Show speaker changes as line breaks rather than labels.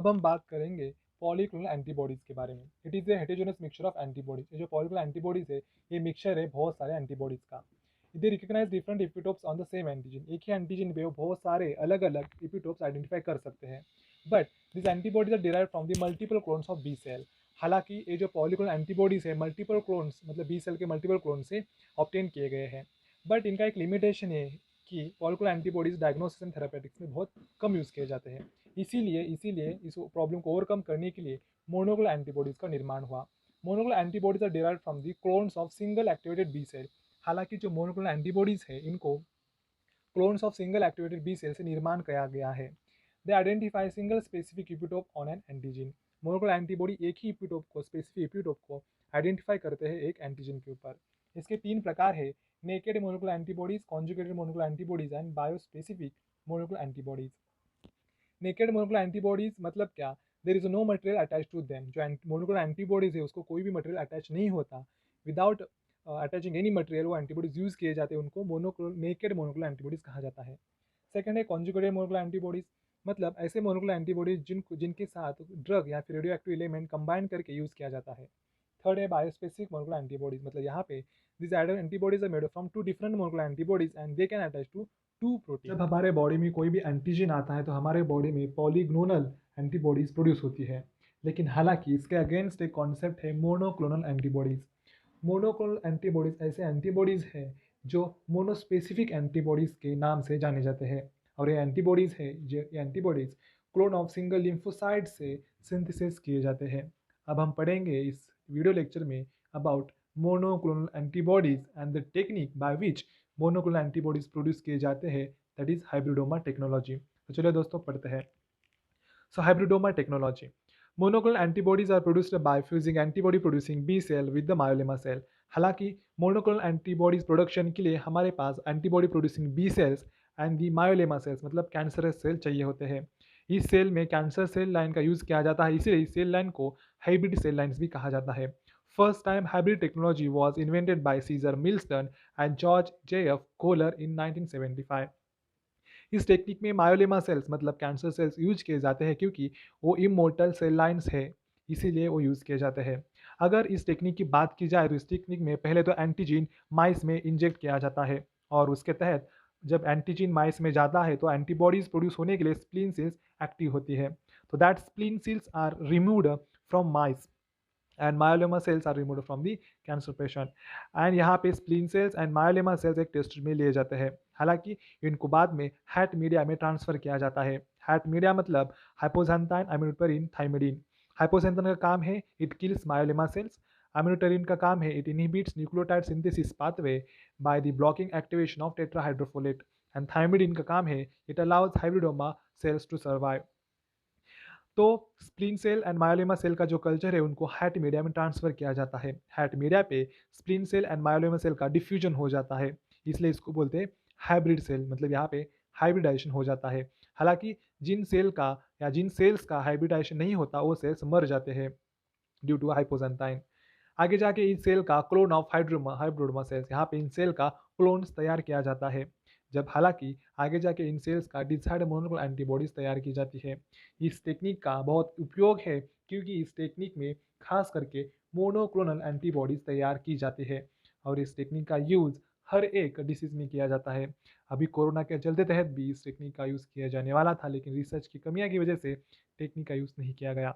अब हम बात करेंगे पॉलीक्लोनल एंटीबॉडीज़ के बारे में। It is a heterogeneous mixture of antibodies. ये जो पॉलीक्लोनल एंटीबॉडीज़ है, ये मिक्सचर है बहुत सारे एंटीबॉडीज़ का। They recognise different epitopes on the same antigen. एक ही एंटीजन पे वो बहुत सारे अलग-अलग एपिटोप्स आइडेंटिफाई कर सकते हैं। But this antibodies are derived from the multiple clones of B cell. हालाँकि ये जो पॉलीक्लोनल एंटीबॉडीज़ है, मल्टीपल क्लोन्स मतलब बी सेल के मल्टीपल क्लोन से ऑब्टेन किए गए हैं। बट इनका एक लिमिटेशन है कि polyclonal antibodies diagnosis and therapeutics में बहुत कम यूज़ किए जाते हैं। इसीलिए इस प्रॉब्लम को ओवरकम करने के लिए मोनोक्लोनल एंटीबॉडीज़ का निर्माण हुआ। Monoclonal antibodies are derived from the clones of single activated B cell. हालांकि जो मोनोक्लोनल एंटीबॉडीज़ है, इनको clones of single activated B cell से निर्माण किया गया है। They identify single specific epitope on an antigen. Monoclonal antibody एक ही इपिटोप को, स्पेसिफिक इपिटोप को आइडेंटिफाई करते हैं एक एंटीजन के ऊपर। इसके तीन प्रकार है: naked monoclonal antibodies, conjugated monoclonal antibodies and bispecific monoclonal antibodies. Naked monoclonal antibodies मतलब क्या? There is no material attach to them. जो मोनोक्लोनल एंटीबॉडीज है उसको कोई भी मटेरियल अटैच नहीं होता। विदाउट अटैचिंग एनी मटेरियल वो एंटीबॉडीज यूज किए जाते हैं, उनको नेकेड मोनोक्लोनल एंटीबॉडीज कहा जाता है। सेकंड है कॉन्जुगेटेड मोनोक्लोनल एंटीबॉडीज। मतलब ऐसे मोनोक्लोनल एंटीबॉडीज जिनके साथ ड्रग या फिर रेडियो एक्टिव एलिमेंट कंबाइन करके यूज किया जाता है। थर्ड है बायोस्पेसिफिक मोनोक्लोनल एंटीबॉडीज। मतलब यहाँ पे this antibodies are made from two different monoclonal antibodies and they can attach to two protein. जब हमारे बॉडी में कोई भी एंटीजन आता है तो हमारे बॉडी में पॉलीक्लोनल एंटीबॉडीज प्रोड्यूस होती है। लेकिन हालांकि इसके अगेंस्ट एक कॉन्सेप्ट है मोनोक्लोनल एंटीबॉडीज। मोनोक्लोनल एंटीबॉडीज ऐसे एंटीबॉडीज हैं जो मोनोस्पेसिफिक एंटीबॉडीज के नाम से जाने जाते हैं। और ये एंटीबॉडीज है, ये antibodies clone of single lymphocyte से सिंथेसिस किए जाते हैं। अब हम पढ़ेंगे इस वीडियो लेक्चर में about monoclonal antibodies and the technique by which monoclonal antibodies produce किए जाते हैं, दैट इज हाइब्रिडोमा टेक्नोलॉजी। तो चलिए दोस्तों पढ़ते हैं। So hybridoma technology. Monoclonal antibodies are produced by fusing antibody producing B cell with the myeloma cell. हालांकि monoclonal antibodies production के लिए हमारे पास antibody producing B cells and the myeloma cells मतलब कैंसरस सेल चाहिए होते हैं। इस सेल में कैंसर सेल लाइन का यूज किया जाता है, इसीलिए इस सेल लाइन को हाइब्रिड सेल लाइन्स भी कहा जाता है। First time hybrid technology was invented by Cesar Milstein and George J F. Kohler in 1975। इस टेक्निक में मायोलेमा सेल्स मतलब कैंसर सेल्स यूज किए जाते हैं क्योंकि वो इमोर्टल सेल लाइन्स है, इसीलिए वो यूज़ किए जाते हैं। अगर इस टेक्निक की बात की जाए तो इस टेक्निक में पहले तो एंटीजीन माइस में इंजेक्ट किया जाता है और उसके तहत जब एंटीजीन माइस में जाता है तो एंटीबॉडीज प्रोड्यूस होने के लिए स्प्लीन सेल्स एक्टिव होती है। तो that spleen cells are removed from mice and myeloma cells are removed from the cancer patient. And यहाँ पे spleen cells and myeloma cells एक टेस्ट में लिए जाते हैं। हालांकि इनको बाद में हैट मीडिया में ट्रांसफर किया जाता है। हैट मीडिया मतलब हाइपोजेंटाइन अम्यूटरिन थाइमिडीन। हाइपोजेंटाइन का काम है it kills myeloma cells. Aminopterin का काम है it inhibits nucleotide synthesis pathway by the blocking activation of tetrahydrofolate. And thymidine का काम है it allows hybridoma cells to survive. तो spleen cell and myeloma cell का जो कल्चर है उनको हैट मीडिया में ट्रांसफर किया जाता है। हैट मीडिया पे spleen cell and myeloma cell का डिफ्यूजन हो जाता है, इसलिए इसको बोलते हैं हाइब्रिड सेल। मतलब यहाँ पे हाइब्रिडाइजेशन हो जाता है। हालांकि जिन सेल का या जिन सेल्स का हाइब्रिडाइजेशन नहीं होता वो सेल्स मर जाते हैं ड्यू टू हाइपोजेंटाइन। आगे जाके इस सेल का क्लोन ऑफ हाइब्रिडोमा सेल्स, यहाँ पे इन सेल का क्लोन्स तैयार किया जाता है। जब हालांकि आगे जाके इन सेल्स का डिसाइड मोनोक्लोनल एंटीबॉडीज तैयार की जाती है। इस टेक्निक का बहुत उपयोग है क्योंकि इस टेक्निक में खास करके मोनोक्लोनल एंटीबॉडीज तैयार की जाती है और इस टेक्निक का यूज़ हर एक डिसीज में किया जाता है। अभी कोरोना के चलते तहत भी इस टेक्निक का यूज़ किया जाने वाला था, लेकिन रिसर्च की कमियां की वजह से टेक्निक का यूज़ नहीं किया गया।